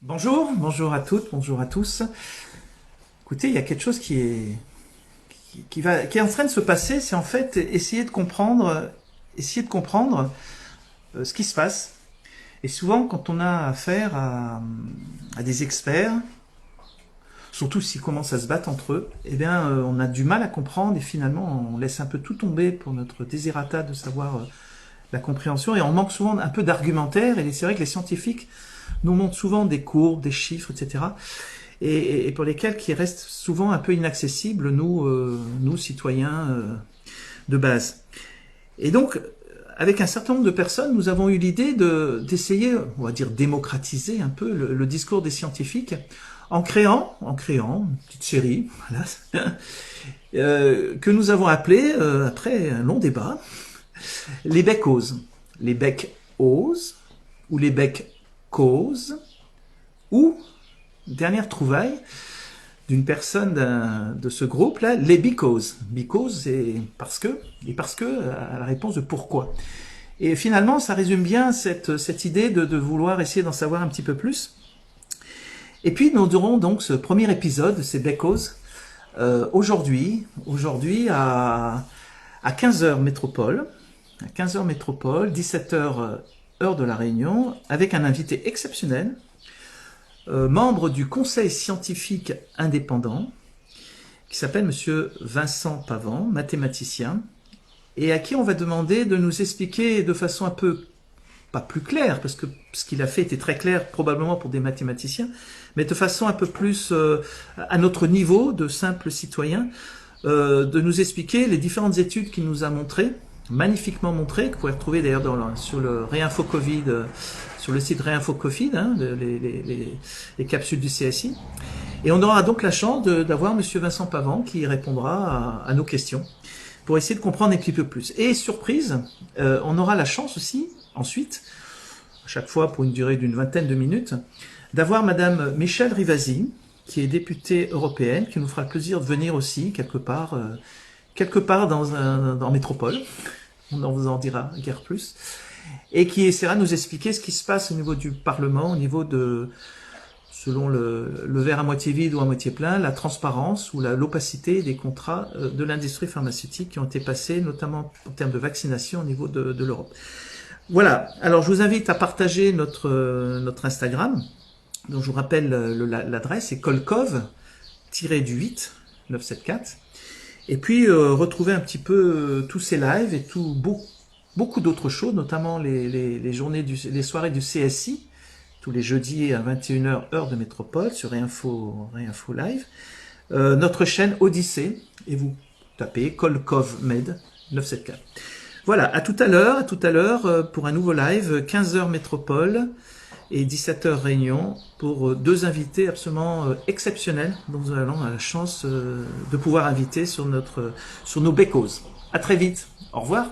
Bonjour, bonjour à toutes, bonjour à tous. Écoutez, il y a quelque chose qui est en train de se passer, c'est en fait essayer de comprendre ce qui se passe. Et souvent, quand on a affaire à des experts, surtout s'ils commencent à se battre entre eux, on a du mal à comprendre et finalement, on laisse un peu tout tomber pour notre désirata de savoir la compréhension et on manque souvent un peu d'argumentaire. Et c'est vrai que les scientifiques nous montrent souvent des courbes, des chiffres, etc. Et pour lesquels qui restent souvent un peu inaccessibles, nous citoyens de base. Et donc, avec un certain nombre de personnes, nous avons eu l'idée d'essayer, on va dire, démocratiser un peu le discours des scientifiques en créant une petite série, voilà, que nous avons appelée, après un long débat, les becs-oses. Les becs-oses, ou les becs-causes, ou dernière trouvaille d'une personne de ce groupe-là, les because. Because, c'est parce que, et parce que, à la réponse de pourquoi. Et finalement, ça résume bien cette idée de vouloir essayer d'en savoir un petit peu plus. Et puis, nous aurons donc ce premier épisode de ces Becos aujourd'hui à 15 heures métropole, 17 heures heure de la Réunion, avec un invité exceptionnel, membre du Conseil scientifique indépendant, qui s'appelle Monsieur Vincent Pavant, mathématicien, et à qui on va demander de nous expliquer de façon un peu, pas plus claire, parce que ce qu'il a fait était très clair, probablement pour des mathématiciens, mais de façon un peu plus à notre niveau de simples citoyens, de nous expliquer les différentes études qu'il nous a montrées, magnifiquement montrées, que vous pouvez retrouver d'ailleurs sur le Réinfo Covid, sur le site Réinfo Covid, hein, les capsules du CSI. Et on aura donc la chance d'avoir Monsieur Vincent Pavant qui répondra à nos questions pour essayer de comprendre un petit peu plus. Et surprise, on aura la chance aussi, ensuite, à chaque fois pour une durée d'une vingtaine de minutes, d'avoir Madame Michèle Rivasi, qui est députée européenne, qui nous fera le plaisir de venir aussi quelque part dans Métropole. On n'en vous en dira guère plus. Et qui essaiera de nous expliquer ce qui se passe au niveau du Parlement, au niveau de, selon le verre à moitié vide ou à moitié plein, la transparence ou l'opacité des contrats de l'industrie pharmaceutique qui ont été passés, notamment en termes de vaccination au niveau de l'Europe. Voilà, alors je vous invite à partager notre Instagram, dont je vous rappelle l'adresse, c'est kolkov-8 974. Et puis retrouver un petit peu tous ces lives et beaucoup d'autres choses, notamment les soirées du CSI, tous les jeudis à 21h heure de métropole sur Réinfo Live. Notre chaîne Odyssée, et vous tapez KolkovMed 974. Voilà, à tout à l'heure pour un nouveau live, 15h métropole et 17h Réunion, pour deux invités absolument exceptionnels dont nous allons avoir la chance de pouvoir inviter sur nos becos. À très vite, au revoir.